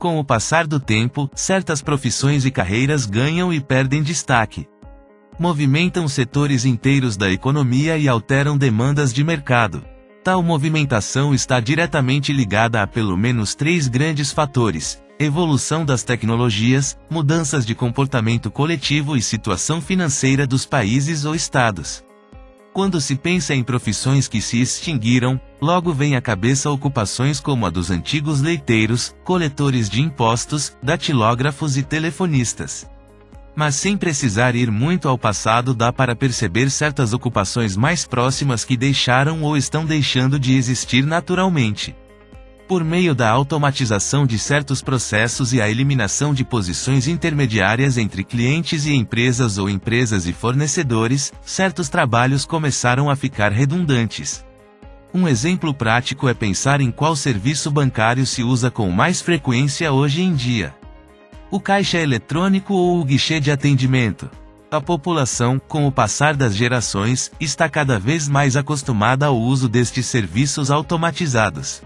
Com o passar do tempo, certas profissões e carreiras ganham e perdem destaque. Movimentam setores inteiros da economia e alteram demandas de mercado. Tal movimentação está diretamente ligada a pelo menos 3 grandes fatores: evolução das tecnologias, mudanças de comportamento coletivo e situação financeira dos países ou estados. Quando se pensa em profissões que se extinguiram, logo vem à cabeça ocupações como a dos antigos leiteiros, coletores de impostos, datilógrafos e telefonistas. Mas sem precisar ir muito ao passado dá para perceber certas ocupações mais próximas que deixaram ou estão deixando de existir naturalmente. Por meio da automatização de certos processos e a eliminação de posições intermediárias entre clientes e empresas ou empresas e fornecedores, certos trabalhos começaram a ficar redundantes. Um exemplo prático é pensar em qual serviço bancário se usa com mais frequência hoje em dia: o caixa eletrônico ou o guichê de atendimento. A população, com o passar das gerações, está cada vez mais acostumada ao uso destes serviços automatizados.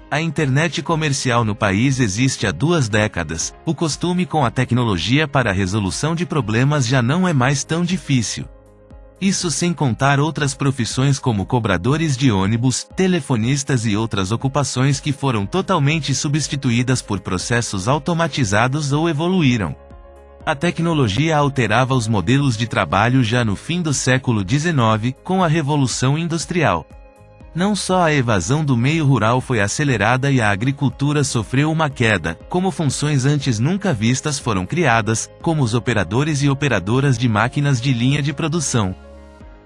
A internet comercial no país existe há 2 décadas, o costume com a tecnologia para a resolução de problemas já não é mais tão difícil. Isso sem contar outras profissões como cobradores de ônibus, telefonistas e outras ocupações que foram totalmente substituídas por processos automatizados ou evoluíram. A tecnologia alterava os modelos de trabalho já no fim do século XIX, com a Revolução Industrial. Não só a evasão do meio rural foi acelerada e a agricultura sofreu uma queda, como funções antes nunca vistas foram criadas, como os operadores e operadoras de máquinas de linha de produção.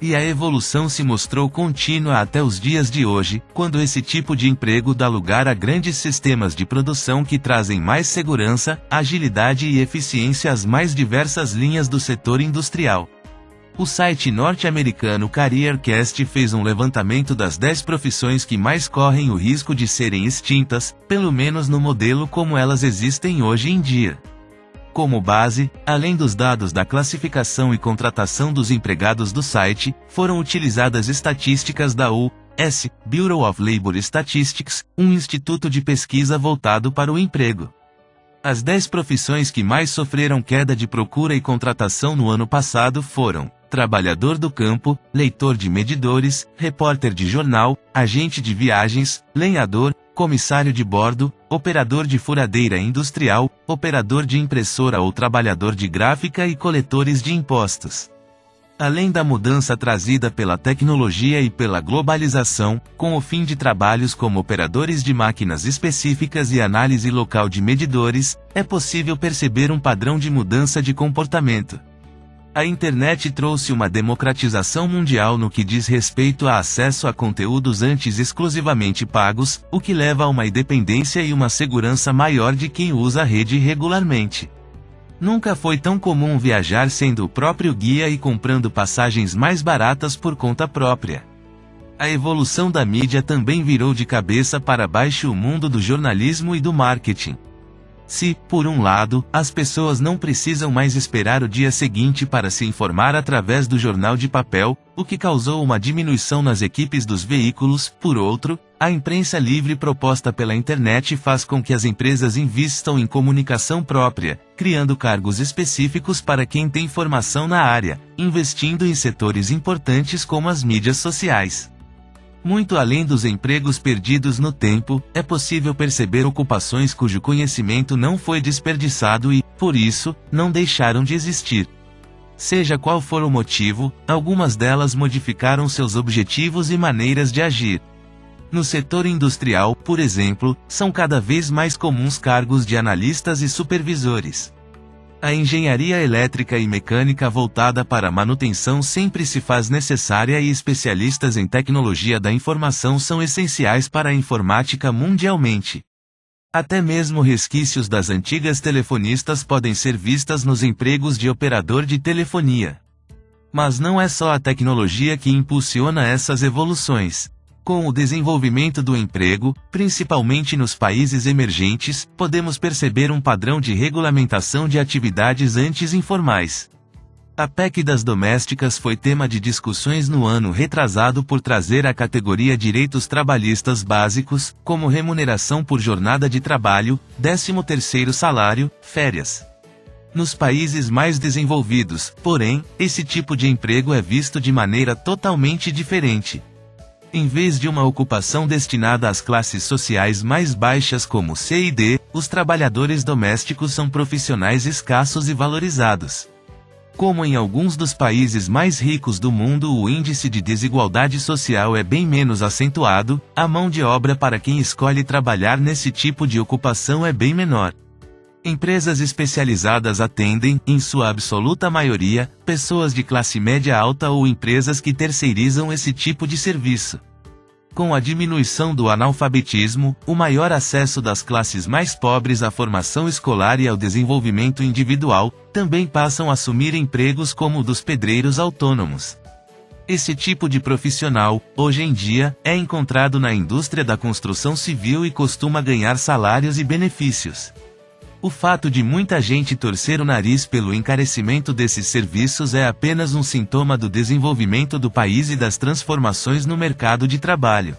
E a evolução se mostrou contínua até os dias de hoje, quando esse tipo de emprego dá lugar a grandes sistemas de produção que trazem mais segurança, agilidade e eficiência às mais diversas linhas do setor industrial. O site norte-americano CareerCast fez um levantamento das 10 profissões que mais correm o risco de serem extintas, pelo menos no modelo como elas existem hoje em dia. Como base, além dos dados da classificação e contratação dos empregados do site, foram utilizadas estatísticas da U.S. Bureau of Labor Statistics, um instituto de pesquisa voltado para o emprego. As 10 profissões que mais sofreram queda de procura e contratação no ano passado foram: trabalhador do campo, leitor de medidores, repórter de jornal, agente de viagens, lenhador, comissário de bordo, operador de furadeira industrial, operador de impressora ou trabalhador de gráfica e coletores de impostos. Além da mudança trazida pela tecnologia e pela globalização, com o fim de trabalhos como operadores de máquinas específicas e análise local de medidores, é possível perceber um padrão de mudança de comportamento. A internet trouxe uma democratização mundial no que diz respeito a acesso a conteúdos antes exclusivamente pagos, o que leva a uma independência e uma segurança maior de quem usa a rede regularmente. Nunca foi tão comum viajar sendo o próprio guia e comprando passagens mais baratas por conta própria. A evolução da mídia também virou de cabeça para baixo o mundo do jornalismo e do marketing. Se, por um lado, as pessoas não precisam mais esperar o dia seguinte para se informar através do jornal de papel, o que causou uma diminuição nas equipes dos veículos, por outro, a imprensa livre proposta pela internet faz com que as empresas invistam em comunicação própria, criando cargos específicos para quem tem formação na área, investindo em setores importantes como as mídias sociais. Muito além dos empregos perdidos no tempo, é possível perceber ocupações cujo conhecimento não foi desperdiçado e, por isso, não deixaram de existir. Seja qual for o motivo, algumas delas modificaram seus objetivos e maneiras de agir. No setor industrial, por exemplo, são cada vez mais comuns cargos de analistas e supervisores. A engenharia elétrica e mecânica voltada para a manutenção sempre se faz necessária e especialistas em tecnologia da informação são essenciais para a informática mundialmente. Até mesmo resquícios das antigas telefonistas podem ser vistas nos empregos de operador de telefonia. Mas não é só a tecnologia que impulsiona essas evoluções. Com o desenvolvimento do emprego, principalmente nos países emergentes, podemos perceber um padrão de regulamentação de atividades antes informais. A PEC das domésticas foi tema de discussões no ano retrasado por trazer à categoria direitos trabalhistas básicos, como remuneração por jornada de trabalho, 13º salário, férias. Nos países mais desenvolvidos, porém, esse tipo de emprego é visto de maneira totalmente diferente. Em vez de uma ocupação destinada às classes sociais mais baixas como C e D, os trabalhadores domésticos são profissionais escassos e valorizados. Como em alguns dos países mais ricos do mundo o índice de desigualdade social é bem menos acentuado, a mão de obra para quem escolhe trabalhar nesse tipo de ocupação é bem menor. Empresas especializadas atendem, em sua absoluta maioria, pessoas de classe média alta ou empresas que terceirizam esse tipo de serviço. Com a diminuição do analfabetismo, o maior acesso das classes mais pobres à formação escolar e ao desenvolvimento individual, também passam a assumir empregos como o dos pedreiros autônomos. Esse tipo de profissional, hoje em dia, é encontrado na indústria da construção civil e costuma ganhar salários e benefícios. O fato de muita gente torcer o nariz pelo encarecimento desses serviços é apenas um sintoma do desenvolvimento do país e das transformações no mercado de trabalho.